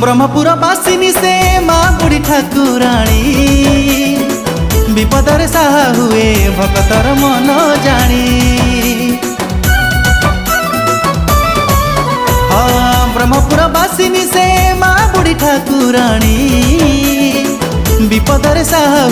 ब्रह्मपुर बासिनी से माँ बुढ़ी ठाकुराणी विपदर साहा हुए भक्तर मन जानी। हाँ ब्रह्मपुर बासिनी से माँ बुढ़ी ठाकुराणी विपदर साहा